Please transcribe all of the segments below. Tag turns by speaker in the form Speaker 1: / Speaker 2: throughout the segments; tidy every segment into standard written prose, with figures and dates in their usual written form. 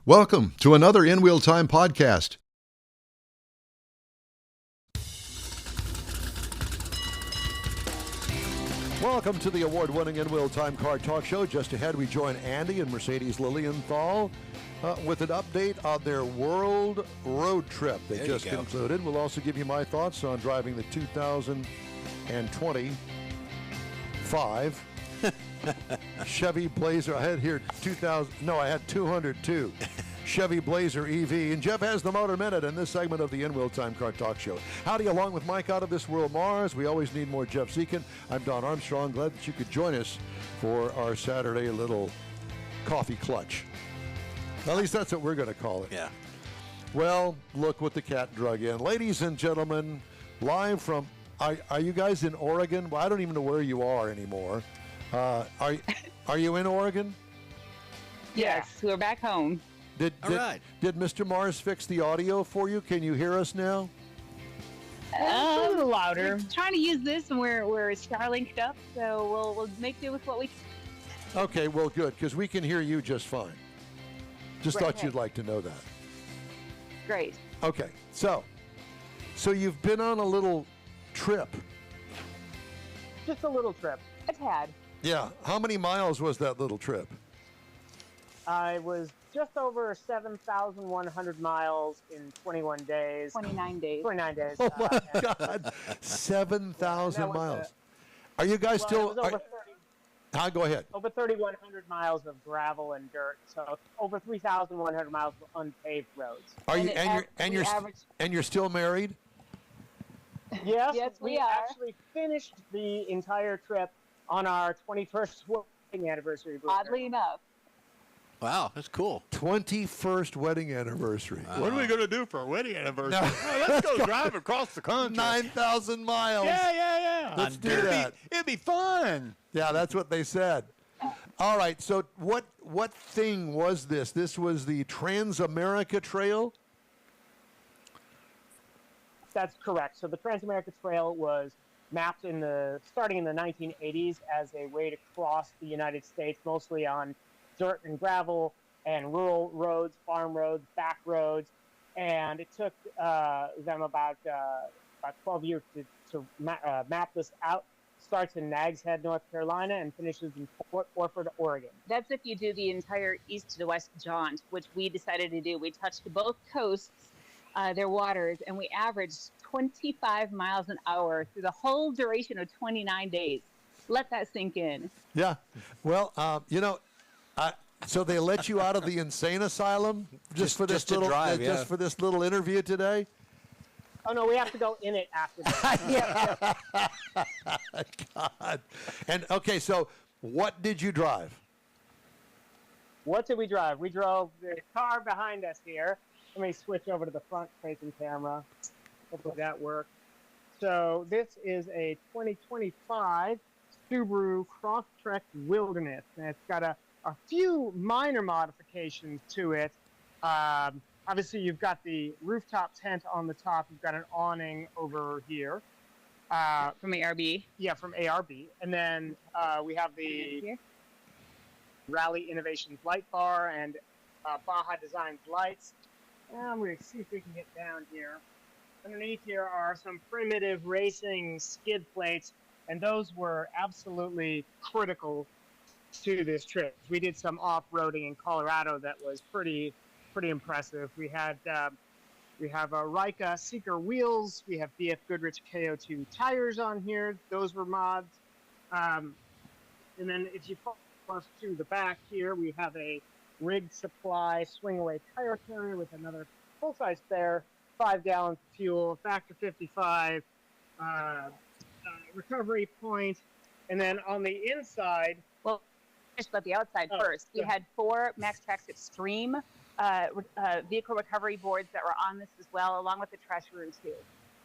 Speaker 1: Welcome to another InWheelTime podcast. Welcome to the award-winning InWheelTime Car Talk Show. Just ahead, we join Andy and Mercedes Lilienthal with an update on their world road trip they just concluded. We'll also give you my thoughts on driving the 2025 Chevy Blazer. I had here 202 Chevy Blazer EV. And Jeff has the Motor Minute in this segment of the InWheelTime Car Talk Show. Howdy, along with Mike out of this world, Mars. We always need more Jeff Zekin. I'm Don Armstrong. Glad that you could join us for our Saturday little coffee clutch. At least that's what we're going to call it.
Speaker 2: Yeah.
Speaker 1: Well, look what the cat drug in. Ladies and gentlemen, live from, are you guys in Oregon? Well, I don't even know where you are anymore. Are you in Oregon?
Speaker 3: Yes, we're back home.
Speaker 1: Did Mr. Mars fix the audio for you? Can you hear us now?
Speaker 3: A little louder. We're trying to use this, and we're Starlinked up, so we'll make do with what we.
Speaker 1: Okay, well, good, because we can hear you just fine. Just thought you'd like to know that.
Speaker 3: Great.
Speaker 1: Okay, so you've been on a little trip.
Speaker 3: Just a little trip. A tad.
Speaker 1: Yeah. How many miles was that little trip?
Speaker 4: I was just over 7,100 miles in 21 days.
Speaker 3: 29 days.
Speaker 4: 29 days.
Speaker 1: Oh, my God. 7,000 miles. Are you guys still... Go ahead.
Speaker 4: Over 3,100 miles of gravel and dirt, so over 3,100 miles of unpaved roads.
Speaker 1: You're still married?
Speaker 4: Yes,
Speaker 3: yes, we are.
Speaker 4: Actually finished the entire trip on our 21st wedding anniversary.
Speaker 3: Oddly enough.
Speaker 2: Wow, that's cool.
Speaker 1: 21st wedding anniversary.
Speaker 2: What are we going to do for a wedding anniversary? Let's go drive across the country.
Speaker 1: 9,000 miles.
Speaker 2: Yeah.
Speaker 1: Let's do that.
Speaker 2: It'd be fun.
Speaker 1: Yeah, that's what they said. All right, so what thing was this? This was the Transamerica Trail?
Speaker 4: That's correct. So the Transamerica Trail was mapped starting in the 1980s as a way to cross the United States, mostly on dirt and gravel and rural roads, farm roads, back roads, and it took them about 12 years to map this out. Starts in Nags Head, North Carolina, and finishes in Fort Orford, Oregon.
Speaker 3: That's if you do the entire east to west jaunt, which we decided to do. We touched both coasts, their waters, and we averaged 25 miles an hour through the whole duration of 29 days. Let that sink in.
Speaker 1: Yeah. Well, so they let you out of the insane asylum just for this little interview today?
Speaker 4: Oh, no, we have to go in it after that.
Speaker 1: God. And, okay, so what did you drive?
Speaker 4: What did we drive? We drove the car behind us here. Let me switch over to the front-facing camera. Hopefully that works. So this is a 2025 Subaru Crosstrek Wilderness, and it's got a few minor modifications to it. Obviously, you've got the rooftop tent on the top. You've got an awning over here.
Speaker 3: From ARB. Yeah,
Speaker 4: from ARB. And then we have the Rally Innovations light bar and Baja Designs lights. I'm going to see if we can get down here. Underneath here are some primitive racing skid plates, and those were absolutely critical to this trip. We did some off-roading in Colorado that was pretty impressive. We have Rika Seeker wheels. We have BF Goodrich KO2 tires on here. Those were mods. And then if you follow us to the back here, we have a Rig Supply swing-away tire carrier with another full-size spare, 5 gallons of fuel, factor 55, recovery point, and then on the inside.
Speaker 3: Well, just about the outside first. We had 4 MaxTrax Extreme vehicle recovery boards that were on this as well, along with the trash room too.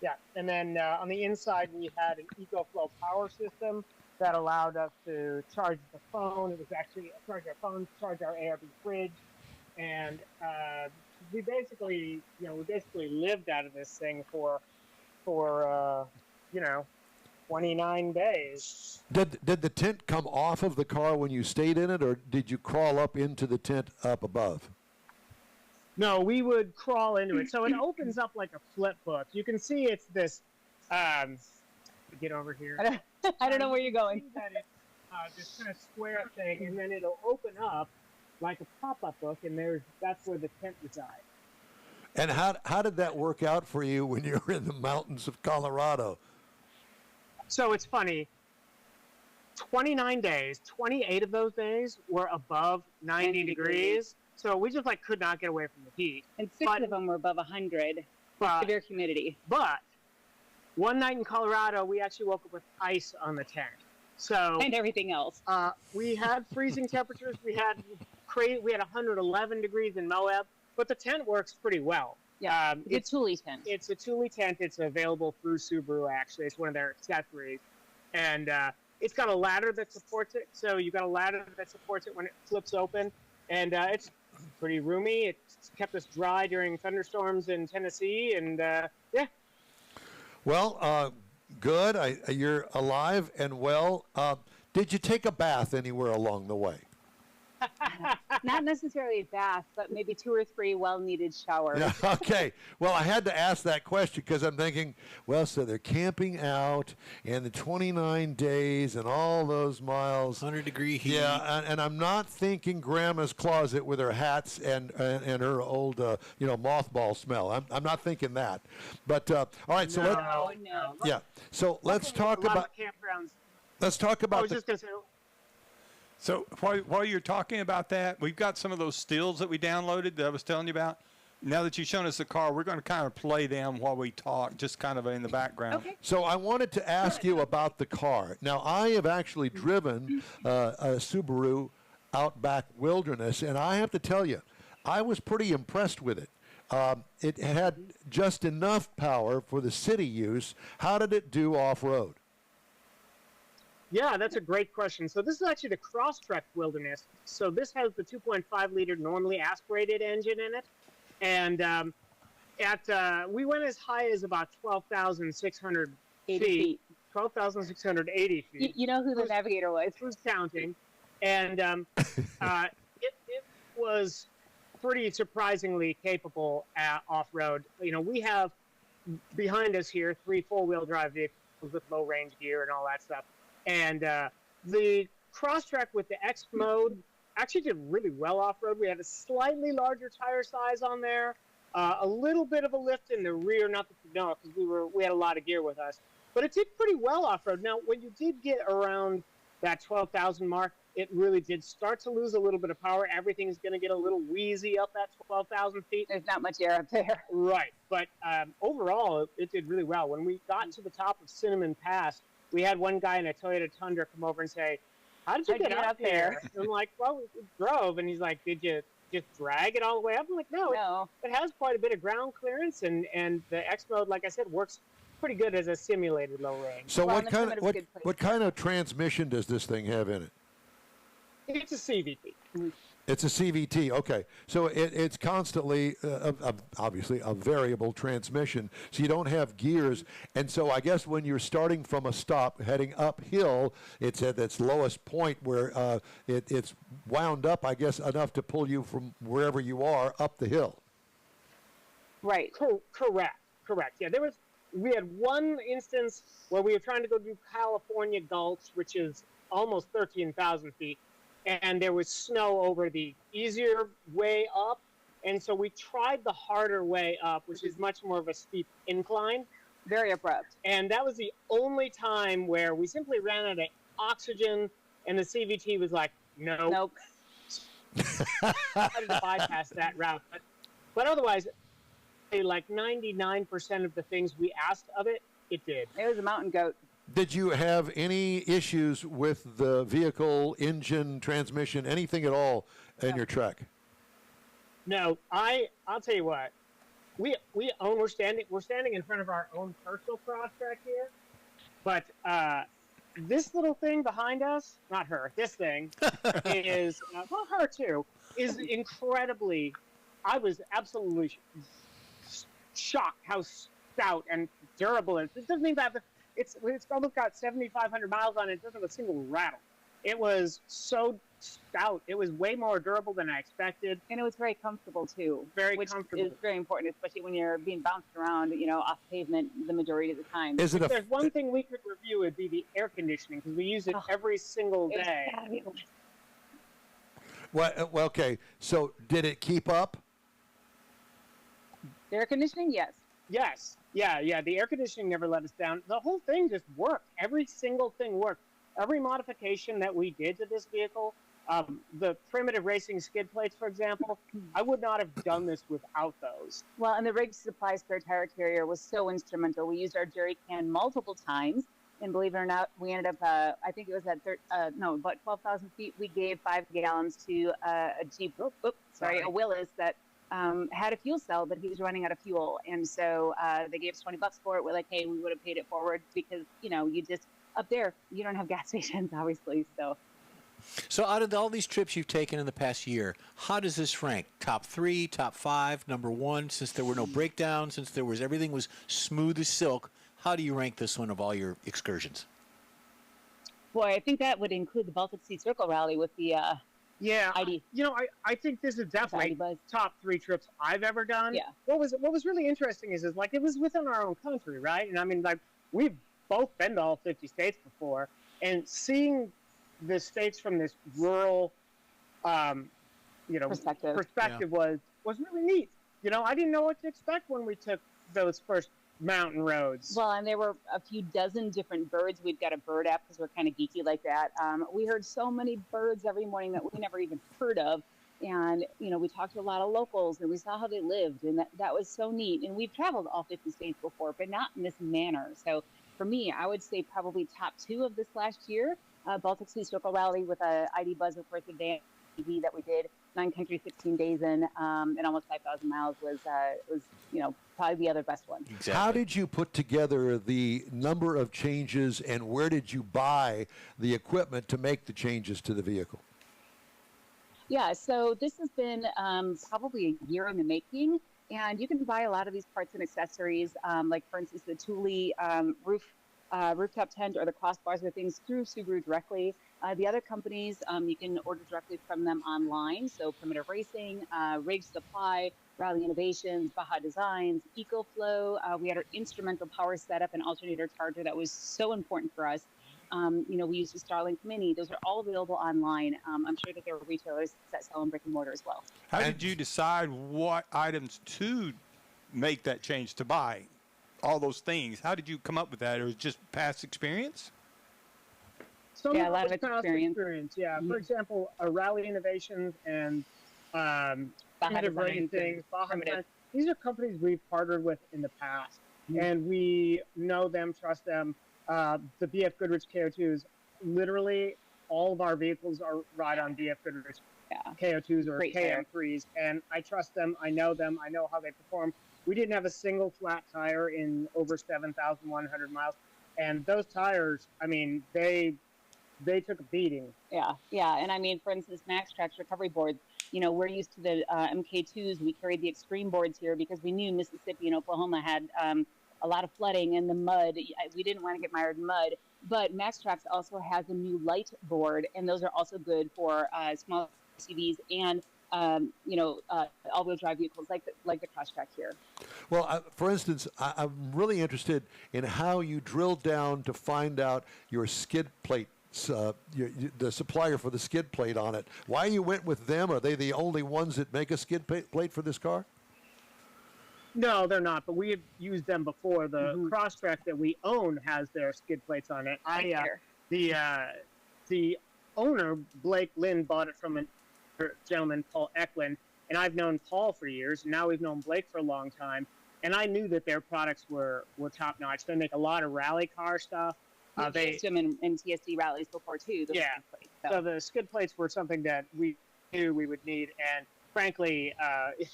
Speaker 4: Yeah, and then on the inside we had an EcoFlow power system that allowed us to charge the phone. It was actually charge our phone, charge our ARB fridge, and we basically lived out of this thing for 29 days.
Speaker 1: Did the tent come off of the car when you stayed in it, or did you crawl up into the tent up above?
Speaker 4: No, we would crawl into it. So it opens up like a flip book. You can see it's this. Get over here.
Speaker 3: I don't know where you're going.
Speaker 4: That it's this kind of square thing, and then it'll open up like a pop-up book, and that's where the tent resides.
Speaker 1: And how did that work out for you when you were in the mountains of Colorado?
Speaker 4: So it's funny. 29 days, 28 of those days were above 90 degrees. So we just like could not get away from the heat.
Speaker 3: And six of them were above 100. Severe humidity.
Speaker 4: But one night in Colorado, we actually woke up with ice on the tent. So
Speaker 3: and everything else.
Speaker 4: We had freezing temperatures. We had 111 degrees in Moab, but the tent works pretty well.
Speaker 3: Yeah, it's a Thule tent.
Speaker 4: It's a Thule tent. It's available through Subaru, actually. It's one of their accessories. And it's got a ladder that supports it. So you've got a ladder that supports it when it flips open. And it's pretty roomy. It's kept us dry during thunderstorms in Tennessee. And, yeah.
Speaker 1: Well, good. You're alive and well. Did you take a bath anywhere along the way?
Speaker 3: Not necessarily a bath, but maybe 2 or 3 well-needed showers.
Speaker 1: Yeah, okay. Well, I had to ask that question because I'm thinking, well, so they're camping out and the 29 days and all those miles.
Speaker 2: 100-degree heat.
Speaker 1: Yeah, and I'm not thinking Grandma's closet with her hats and her old, mothball smell. I'm not thinking that. But all right, so
Speaker 4: no.
Speaker 1: Yeah. So let's talk about
Speaker 4: campgrounds.
Speaker 1: Let's talk about.
Speaker 4: I was just going to say.
Speaker 2: So while you're talking about that, we've got some of those stills that we downloaded that I was telling you about. Now that you've shown us the car, we're going to kind of play them while we talk, just kind of in the background.
Speaker 3: Okay.
Speaker 1: So I wanted to ask you about the car. Now, I have actually driven a Subaru Outback Wilderness, and I have to tell you, I was pretty impressed with it. It had just enough power for the city use. How did it do off-road?
Speaker 4: Yeah, that's a great question. So this is actually the Crosstrek Wilderness. So this has the 2.5-liter normally aspirated engine in it. And we went as high as about 12,600 feet. 12,680 feet.
Speaker 3: You know who the navigator was?
Speaker 4: Who's counting. And it was pretty surprisingly capable off-road. You know, we have behind us here 3 4-wheel drive vehicles with low-range gear and all that stuff. And the Crosstrek with the X mode actually did really well off-road. We had a slightly larger tire size on there, a little bit of a lift in the rear, not that you know, because we had a lot of gear with us. But it did pretty well off-road. Now, when you did get around that 12,000 mark, it really did start to lose a little bit of power. Everything's going to get a little wheezy up at 12,000 feet.
Speaker 3: There's not much air up there.
Speaker 4: Right. But overall, it did really well. When we got to the top of Cinnamon Pass, we had one guy in a Toyota Tundra come over and say, how did you get up there? And I'm like, well, we drove. And he's like, did you just drag it all the way up? I'm like, no. It has quite a bit of ground clearance. And the X mode, like I said, works pretty good as a simulated low range.
Speaker 1: So what kind of transmission does this thing have in it?
Speaker 4: It's a CVT.
Speaker 1: It's a CVT, okay. So it's constantly, obviously, a variable transmission, so you don't have gears. And so I guess when you're starting from a stop, heading uphill, it's at its lowest point where it's wound up, I guess, enough to pull you from wherever you are up the hill.
Speaker 3: Right.
Speaker 4: Correct. Yeah, we had one instance where we were trying to go do California Gulch, which is almost 13,000 feet. And there was snow over the easier way up. And so we tried the harder way up, which is much more of a steep incline.
Speaker 3: Very abrupt.
Speaker 4: And that was the only time where we simply ran out of oxygen, and the CVT was like, nope. I had to bypass that route. But otherwise, like 99% of the things we asked of it, it did.
Speaker 3: It was a mountain goat.
Speaker 1: Did you have any issues with the vehicle, engine, transmission, anything at all in your trek?
Speaker 4: No, I'll tell you what. We're standing in front of our own personal Crosstrek here, but this little thing behind us, not her, this thing is well, her too, is incredibly. I was absolutely shocked how stout and durable it is. It doesn't even have the. It's almost got 7,500 miles on it. It doesn't have a single rattle. It was so stout. It was way more durable than I expected.
Speaker 3: And it was very comfortable too.
Speaker 4: Very
Speaker 3: which
Speaker 4: comfortable.
Speaker 3: is very important, especially when you're being bounced around, off pavement the majority of the time.
Speaker 1: Is it
Speaker 4: If there's one thing we could review, it'd be the air conditioning, because we use it every single day.
Speaker 1: Well, okay. So did it keep up?
Speaker 3: The air conditioning, yes.
Speaker 4: Yes. Yeah. The air conditioning never let us down. The whole thing just worked. Every single thing worked. Every modification that we did to this vehicle, the primitive racing skid plates, for example, I would not have done this without those.
Speaker 3: Well, and the Rig Supply spare tire carrier was so instrumental. We used our jerry can multiple times, and believe it or not, we ended up, I think it was at about 12,000 feet. We gave 5 gallons to a Jeep, a Willis that had a fuel cell, but he was running out of fuel, and so they gave us $20 for it. We're like, hey, we would have paid it forward because you just up there you don't have gas stations, obviously, so.
Speaker 5: So out of all these trips you've taken in the past year, how does this rank? Top 3, top 5, number 1, since there were no breakdowns, since everything was smooth as silk, how do you rank this one of all your excursions?
Speaker 3: Boy, I think that would include the Baltic Sea Circle Rally with the ID.
Speaker 4: I think this is definitely top 3 trips I've ever done.
Speaker 3: Yeah.
Speaker 4: What was really interesting is like it was within our own country, right? And I mean, like, we've both been to all 50 states before, and seeing the states from this rural, perspective was really neat. I didn't know what to expect when we took those first mountain roads.
Speaker 3: Well, and there were a few dozen different birds. We've got a bird app because we're kind of geeky like that. We heard so many birds every morning that we never even heard of. And, we talked to a lot of locals and we saw how they lived. And that was so neat. And we've traveled all 50 states before, but not in this manner. So for me, I would say probably top 2 of this last year. Baltic Sea Circle Rally with a ID Buzz of course advanced TV that we did 9 countries, 16 days in, and almost 5,000 miles was probably the other best one.
Speaker 5: Exactly.
Speaker 1: How did you put together the number of changes, and where did you buy the equipment to make the changes to the vehicle?
Speaker 3: Yeah, so this has been probably a year in the making, and you can buy a lot of these parts and accessories, like for instance the Thule rooftop tent or the crossbars or things through Subaru directly. The other companies, you can order directly from them online. So Primitive Racing, Rig Supply, Rally Innovations, Baja Designs, EcoFlow. We had our instrumental power setup and alternator charger that was so important for us. We used the Starlink Mini. Those are all available online. I'm sure that there are retailers that sell in brick and mortar as well.
Speaker 2: How did you decide what items to make that change to buy? All those things. How did you come up with that? Or was it just past experience?
Speaker 4: A lot of experience. Yeah. Mm-hmm. For example, Rally Innovations and Primitive Racing, Baja Designs. These are companies we've partnered with in the past, and we know them, trust them. The BF Goodrich KO2s, literally all of our vehicles are ride on BF Goodrich KO2s or KM3s, and I trust them. I know how they perform. We didn't have a single flat tire in over 7,100 miles, and those tires, I mean, they took a beating. Yeah,
Speaker 3: and I mean, for instance, MaxTrax recovery boards. We're used to the MK2s. We carried the Extreme boards here because we knew Mississippi and Oklahoma had a lot of flooding and the mud. We didn't want to get mired in mud. But MaxTrax also has a new light board, and those are also good for small SUVs and all-wheel drive vehicles like the Crosstrack here.
Speaker 1: Well, for instance, I'm really interested in how you drilled down to find out your skid plate. The supplier for the skid plate on it. Why you went with them? Are they the only ones that make a skid plate for this car?
Speaker 4: No, they're not, but we have used them before. The Crosstrack that we own has their skid plates on it. The owner, Blake Lynn, bought it from a gentleman, Paul Eklund, and I've known Paul for years. Now we've known Blake for a long time, and I knew that their products were top-notch. They make a lot of rally car stuff.
Speaker 3: They used them in TSD rallies before, too.
Speaker 4: Skid plates, so the skid plates were something that we knew we would need, and frankly,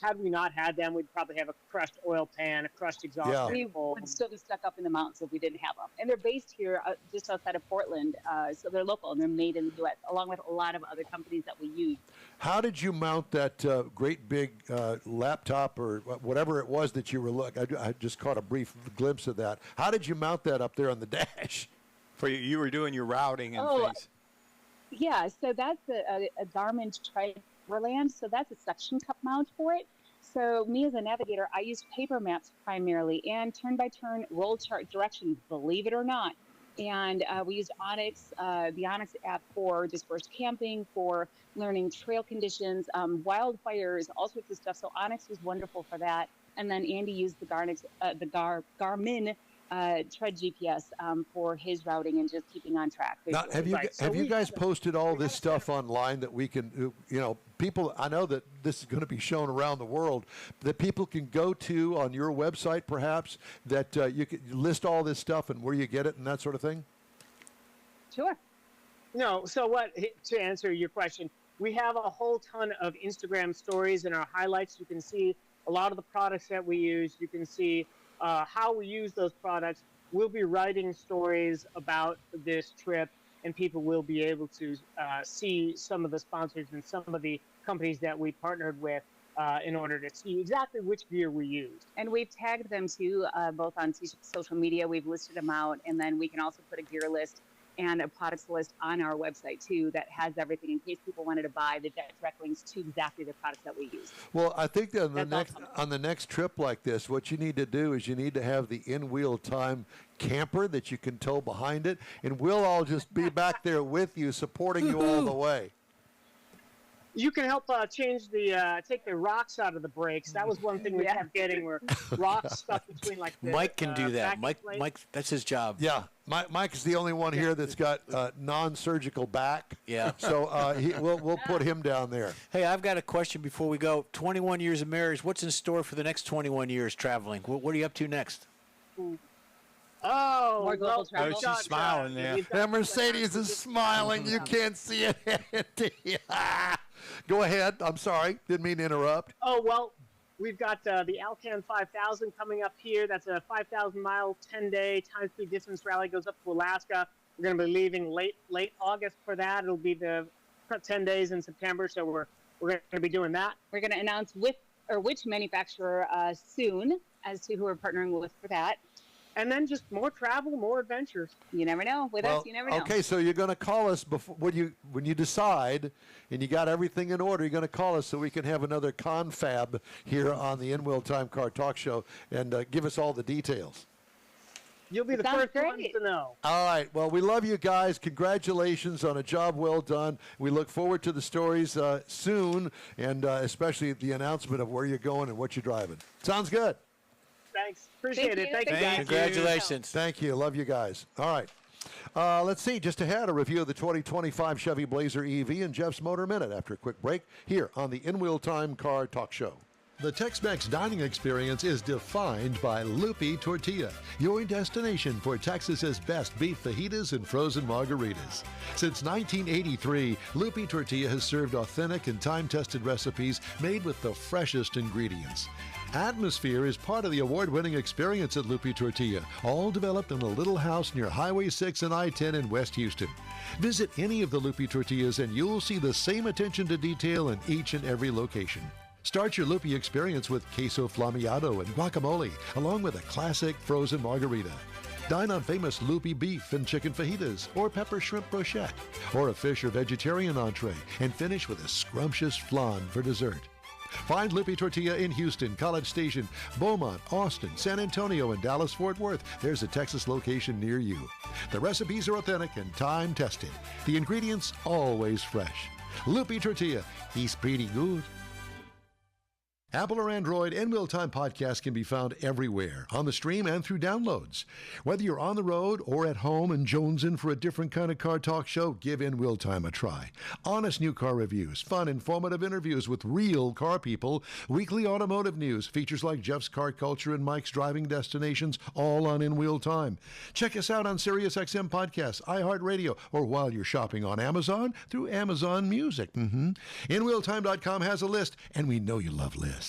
Speaker 4: had we not had them, we'd probably have a crushed oil pan, a crushed exhaust.
Speaker 1: Yeah.
Speaker 3: We would still be stuck up in the mountains if we didn't have them. And they're based here just outside of Portland, so they're local and they're made in the U.S., along with a lot of other companies that we use.
Speaker 1: How did you mount that great big laptop or whatever it was that you were looking? I just caught a brief glimpse of that. How did you mount that up there on the dash?
Speaker 2: For you were doing your routing and things.
Speaker 3: Yeah, so that's a Garmin Tri-Overland. So that's a suction cup mount for it. So me as a navigator, I use paper maps primarily and turn-by-turn roll chart directions, believe it or not. And we used Onyx, the Onyx app for dispersed camping, for learning trail conditions, wildfires, all sorts of stuff. So Onyx was wonderful for that. And then Andy used the Garmin Tread GPS for his routing and just keeping on track.
Speaker 1: Now, have you guys posted all this stuff online that we can, people, I know that this is going to be shown around the world, that people can go to on your website perhaps, that you can list all this stuff and where you get it and that sort of thing?
Speaker 3: Sure.
Speaker 4: No, so to answer your question, we have a whole ton of Instagram stories in our highlights. You can see a lot of the products that we use. You can see how we use those products. We'll be writing stories about this trip, and people will be able to see some of the sponsors and some of the companies that we partnered with in order to see exactly which gear we used.
Speaker 3: And we've tagged them too, both on social media. We've listed them out, and then we can also put a gear list and a products list on our website too that has everything in case people wanted to buy the direct links to exactly the products that we use.
Speaker 1: Well, I think that on the next trip like this, what you need to do is you need to have the InWheelTime camper that you can tow behind it, and we'll all just be back there with you, supporting you all the way.
Speaker 4: You can help change take the rocks out of the brakes. That was one thing we kept getting, where rocks stuck between
Speaker 5: Mike can do that. Mike, that's his job.
Speaker 1: Yeah, Mike is the only one here that's got non-surgical back.
Speaker 5: Yeah.
Speaker 1: So we'll put him down there.
Speaker 5: Hey, I've got a question before we go. 21 years of marriage. What's in store for the next 21 years traveling? What are you up to next?
Speaker 4: Oh,
Speaker 3: more global travel.
Speaker 2: She's smiling there.
Speaker 1: That Mercedes is smiling. You can't see it. Go ahead. I'm sorry. Didn't mean to interrupt.
Speaker 4: Oh, well, we've got the Alcan 5000 coming up here. That's a 5,000-mile, 10-day time-speed distance rally. Goes up to Alaska. We're going to be leaving late August for that. It'll be the 10 days in September, so we're going to be doing that.
Speaker 3: We're going to announce which manufacturer soon as to who we're partnering with for that.
Speaker 4: And then just more travel, more adventures.
Speaker 3: You never know. With us, you never know.
Speaker 1: Okay, so you're going to call us before when you decide and you got everything in order. You're going to call us so we can have another confab here on the InWheelTime Car Talk Show and give us all the details.
Speaker 4: You'll be the first ones to know.
Speaker 1: All right. Well, we love you guys. Congratulations on a job well done. We look forward to the stories soon, and especially the announcement of where you're going and what you're driving. Sounds good.
Speaker 4: Thanks. Appreciate it. Thank you, guys.
Speaker 5: Congratulations.
Speaker 1: Thank you. Love you guys. All right. Let's see. Just ahead, a review of the 2025 Chevy Blazer EV and Jeff's Motor Minute after a quick break here on the InWheelTime Car Talk Show. The Tex-Mex dining experience is defined by Lupi Tortilla, your destination for Texas's best beef fajitas and frozen margaritas. Since 1983, Lupi Tortilla has served authentic and time-tested recipes made with the freshest ingredients. Atmosphere is part of the award-winning experience at Lupi Tortilla, all developed in a little house near Highway 6 and I-10 in West Houston. Visit any of the Lupi Tortillas and you'll see the same attention to detail in each and every location. Start your Lupi experience with queso flammeado and guacamole, along with a classic frozen margarita. Dine on famous Lupi beef and chicken fajitas, or pepper shrimp brochette, or a fish or vegetarian entree, and finish with a scrumptious flan for dessert. Find Lupi Tortilla in Houston, College Station, Beaumont, Austin, San Antonio, and Dallas-Fort Worth. There's a Texas location near you. The recipes are authentic and time-tested. The ingredients always fresh. Lupi Tortilla, he's pretty good. Apple or Android, InWheelTime Podcast can be found everywhere, on the stream and through downloads. Whether you're on the road or at home and jonesing for a different kind of car talk show, give InWheelTime a try. Honest new car reviews, fun, informative interviews with real car people, weekly automotive news, features like Jeff's Car Culture and Mike's Driving Destinations, all on InWheelTime. Check us out on SiriusXM Podcasts, iHeartRadio, or while you're shopping on Amazon through Amazon Music. InWheelTime.com has a list, and we know you love lists.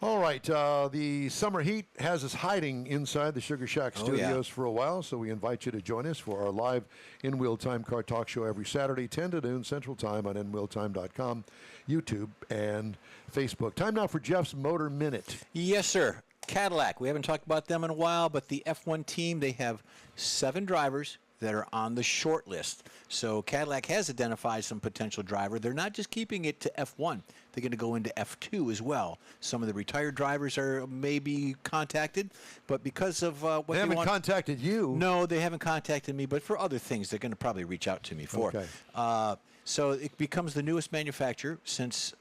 Speaker 1: All right, the summer heat has us hiding inside the Sugar Shack studios for a while, so we invite you to join us for our live InWheelTime Car Talk Show every Saturday, 10 to noon Central Time on InWheelTime.com, YouTube, and Facebook. Time now for Jeff's Motor Minute.
Speaker 5: Yes, sir. Cadillac. We haven't talked about them in a while, but the F1 team, they have 7 drivers that are on the short list. So Cadillac has identified some potential driver. They're not just keeping it to F1. They're going to go into F2 as well. Some of the retired drivers are maybe contacted, but because of what
Speaker 1: They haven't contacted you.
Speaker 5: No, they haven't contacted me, but for other things, they're going to probably reach out to me for.
Speaker 1: Okay.
Speaker 5: So it becomes the newest manufacturer since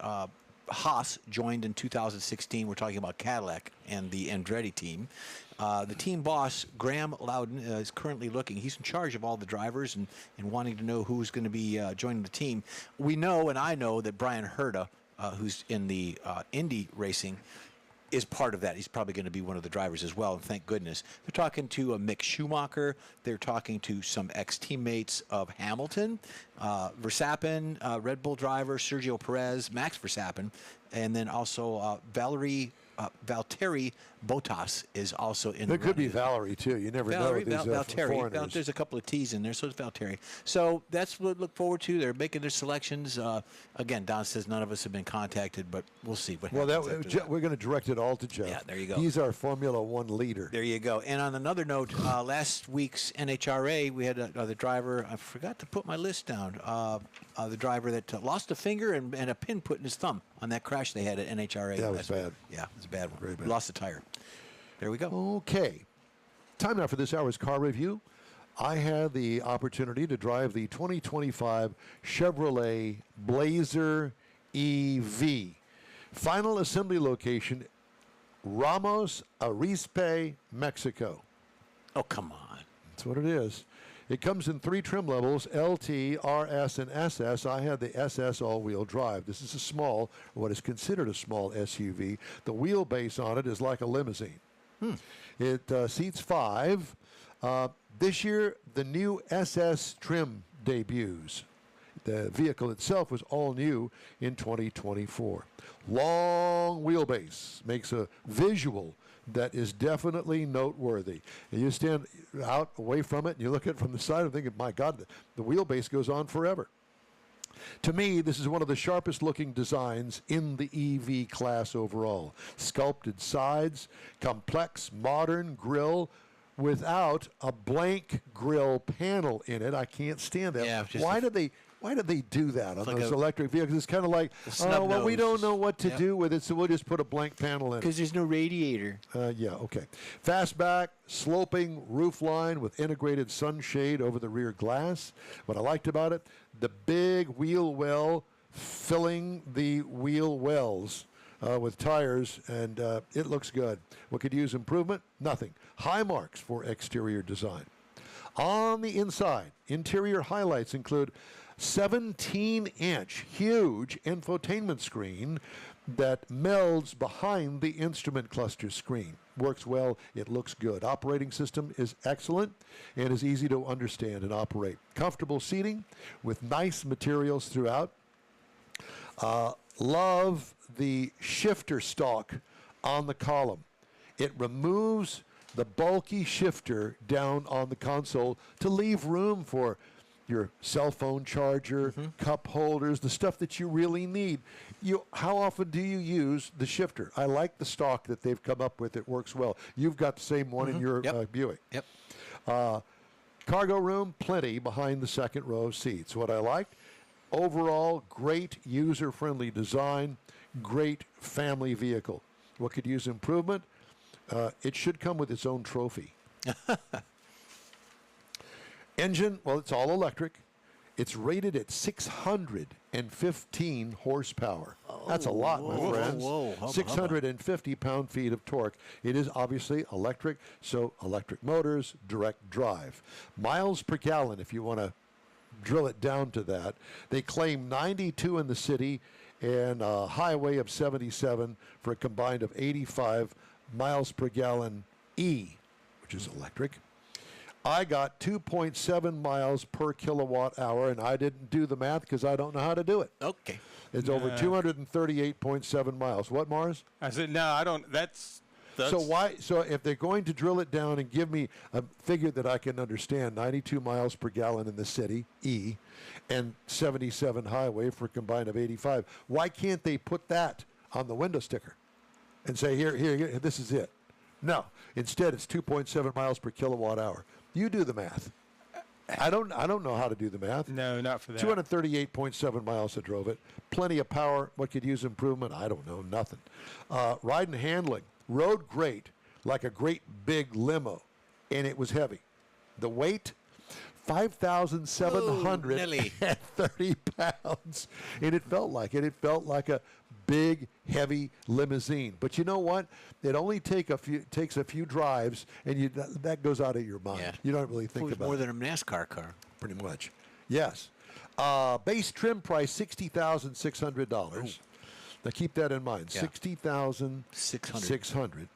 Speaker 5: Haas joined in 2016. We're talking about Cadillac and the Andretti team. The team boss, Graham Loudon, is currently looking. He's in charge of all the drivers and wanting to know who's going to be joining the team. We know, and I know, that Brian Herta, who's in the Indy racing, is part of that. He's probably going to be one of the drivers as well, and thank goodness. They're talking to Mick Schumacher. They're talking to some ex-teammates of Hamilton, Verstappen, Red Bull driver, Sergio Perez, Max Verstappen, and then also Valtteri Bottas is also in
Speaker 1: There
Speaker 5: the
Speaker 1: could be
Speaker 5: running.
Speaker 1: Valerie, too. You never know with these foreigners.
Speaker 5: There's a couple of T's in there, so it's Valtteri. So that's what to look forward to. They're making their selections. Again, Don says none of us have been contacted, but we'll see what happens. Well,
Speaker 1: we're going to direct it all to Jeff.
Speaker 5: Yeah, there you go.
Speaker 1: He's our Formula One leader.
Speaker 5: There you go. And on another note, last week's NHRA, we had the driver. I forgot to put my list down. The driver that lost a finger and a pin put in his thumb on that crash they had at NHRA.
Speaker 1: That was bad.
Speaker 5: Yeah, it was a bad one.
Speaker 1: Very bad.
Speaker 5: Lost a tire. There we go.
Speaker 1: Okay. Time now for this hour's car review. I had the opportunity to drive the 2025 Chevrolet Blazer EV. Final assembly location, Ramos Arizpe, Mexico.
Speaker 5: Oh, come on.
Speaker 1: That's what it is. It comes in 3 trim levels, LT, RS, and SS. I had the SS all-wheel drive. This is a small, or what is considered a small SUV. The wheelbase on it is like a limousine. It seats 5. This year, the new SS trim debuts. The vehicle itself was all new in 2024. Long wheelbase makes a visual that is definitely noteworthy. And you stand out away from it and you look at it from the side and thinking, my God, the wheelbase goes on forever. To me, this is one of the sharpest looking designs in the EV class overall. Sculpted sides, complex modern grille without a blank grille panel in it. I can't stand that.
Speaker 5: Yeah,
Speaker 1: Why did they do that on those electric vehicles? It's kind of like,
Speaker 5: snub
Speaker 1: well, we don't
Speaker 5: nose.
Speaker 1: know what to do with it, so we'll just put a blank panel in it.
Speaker 5: Because there's no radiator.
Speaker 1: Yeah, okay. Fastback, sloping roof line with integrated sunshade over the rear glass. What I liked about it, the big wheel well filling the wheel wells with tires, and it looks good. What could use improvement? Nothing. High marks for exterior design. On the inside, interior highlights include 17-inch huge infotainment screen that melds behind the instrument cluster screen. Works well. It looks good. Operating system is excellent and is easy to understand and operate. Comfortable seating with nice materials throughout. Love the shifter stalk on the column. It removes the bulky shifter down on the console to leave room for your cell phone charger, cup holders, the stuff that you really need. How often do you use the shifter? I like the stock that they've come up with. It works well. You've got the same one in your Buick.
Speaker 5: Yep.
Speaker 1: Cargo room, plenty behind the second row of seats. What I liked, overall, great user-friendly design, great family vehicle. What could use improvement? It should come with its own trophy. Engine, well, it's all electric. It's rated at 615 horsepower. That's a lot, my friends. 650 pound-feet of torque. It is obviously electric, so electric motors, direct drive. Miles per gallon, if you want to drill it down to that. They claim 92 in the city and a highway of 77 for a combined of 85 miles per gallon E, which is electric. I got 2.7 miles per kilowatt hour, and I didn't do the math because I don't know how to do it.
Speaker 5: Okay.
Speaker 1: It's over 238.7 miles. What, Mars?
Speaker 2: I said, no, I don't. That's
Speaker 1: so why? So if they're going to drill it down and give me a figure that I can understand, 92 miles per gallon in the city, E, and 77 highway for a combined of 85, why can't they put that on the window sticker and say, here, this is it? No. Instead, it's 2.7 miles per kilowatt hour. You do the math. I don't know how to do the math.
Speaker 2: No, not for that.
Speaker 1: 238.7 miles I drove it. Plenty of power. What could use improvement? I don't know. Nothing. Ride and handling. Rode great, like a great big limo, and it was heavy. The weight, 5,730 pounds, and it felt like it. It felt like a big, heavy limousine. But you know what? It only takes a few drives, and that goes out of your mind.
Speaker 5: Yeah.
Speaker 1: You don't really think about it.
Speaker 5: More than a NASCAR car.
Speaker 1: Pretty much. Yes. Base trim price, $60,600. Now keep that in mind.
Speaker 5: Yeah.
Speaker 1: $60,600.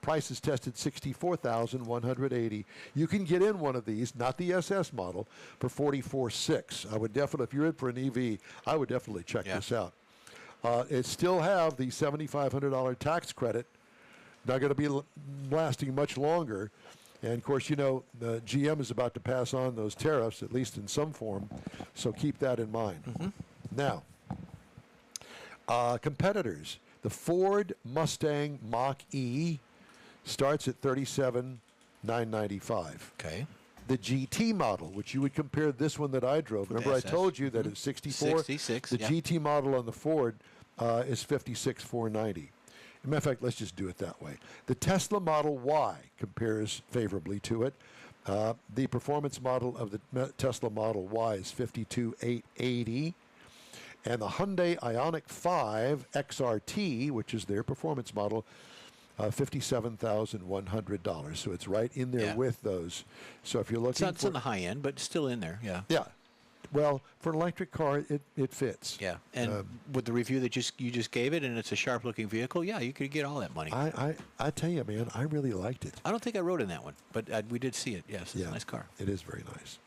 Speaker 1: Price is tested $64,180. You can get in one of these, not the SS model, for $44,600. I would definitely, if you're in for an EV, I would definitely check this out. It still have the $7,500 tax credit. Not going to be lasting much longer. And, of course, you know, the GM is about to pass on those tariffs, at least in some form. So keep that in mind.
Speaker 5: Mm-hmm.
Speaker 1: Now, competitors. The Ford Mustang Mach-E starts at $37,995.
Speaker 5: Okay.
Speaker 1: The GT model, which you would compare this one that I drove. Remember, I told you that it's 64.
Speaker 5: 66.
Speaker 1: The GT model on the Ford is $56,490. As a matter of fact, let's just do it that way. The Tesla Model Y compares favorably to it. The performance model of the Tesla Model Y is $52,880. And the Hyundai Ioniq 5 XRT, which is their performance model, $57,100. So it's right in there with those. So if you're looking
Speaker 5: it's on the high end, but still in there, yeah.
Speaker 1: Yeah. Well, for an electric car, it fits.
Speaker 5: Yeah. And with the review that you just gave it, and it's a sharp-looking vehicle, yeah, you could get all that money.
Speaker 1: I tell you, man, I really liked it.
Speaker 5: I don't think I rode in that one, but we did see it. Yes, it's a nice car.
Speaker 1: It is very nice.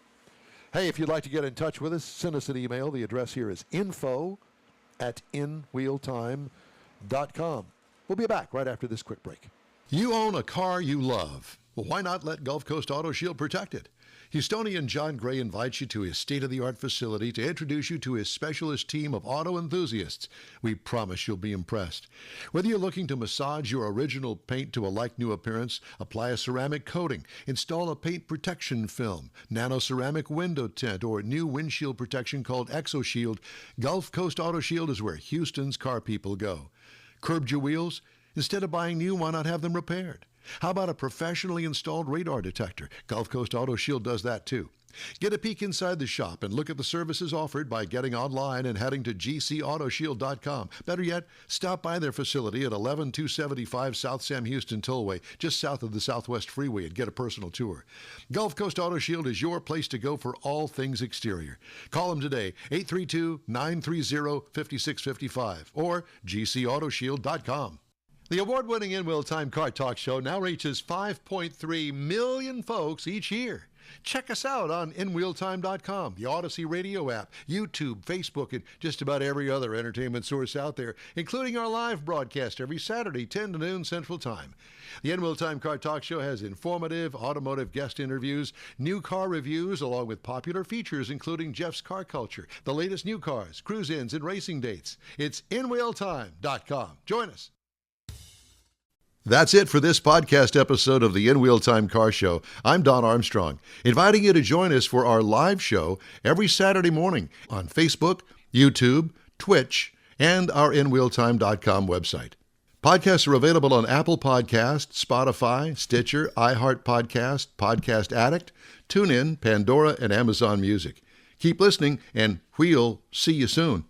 Speaker 1: Hey, if you'd like to get in touch with us, send us an email. The address here is info@InWheelTime.com. We'll be back right after this quick break. You own a car you love. Well, why not let Gulf Coast Auto Shield protect it? Houstonian John Gray invites you to his state-of-the-art facility to introduce you to his specialist team of auto enthusiasts. We promise you'll be impressed. Whether you're looking to massage your original paint to a like-new appearance, apply a ceramic coating, install a paint protection film, nano-ceramic window tint, or new windshield protection called ExoShield, Gulf Coast Auto Shield is where Houston's car people go. Curbed your wheels? Instead of buying new, why not have them repaired? How about a professionally installed radar detector? Gulf Coast Auto Shield does that too. Get a peek inside the shop and look at the services offered by getting online and heading to gcautoshield.com. Better yet, stop by their facility at 11275 South Sam Houston Tollway, just south of the Southwest Freeway, and get a personal tour. Gulf Coast Auto Shield is your place to go for all things exterior. Call them today, 832-930-5655 or gcautoshield.com. The award-winning InWheelTime Car Talk Show now reaches 5.3 million folks each year. Check us out on InWheelTime.com, the Odyssey radio app, YouTube, Facebook, and just about every other entertainment source out there, including our live broadcast every Saturday, 10 to noon Central Time. The InWheelTime Car Talk Show has informative automotive guest interviews, new car reviews, along with popular features including Jeff's Car Culture, the latest new cars, cruise-ins, and racing dates. It's InWheelTime.com. Join us. That's it for this podcast episode of the InWheelTime Car Show. I'm Don Armstrong, inviting you to join us for our live show every Saturday morning on Facebook, YouTube, Twitch, and our InWheelTime.com website. Podcasts are available on Apple Podcasts, Spotify, Stitcher, iHeart Podcast, Podcast Addict, TuneIn, Pandora, and Amazon Music. Keep listening, and we'll see you soon.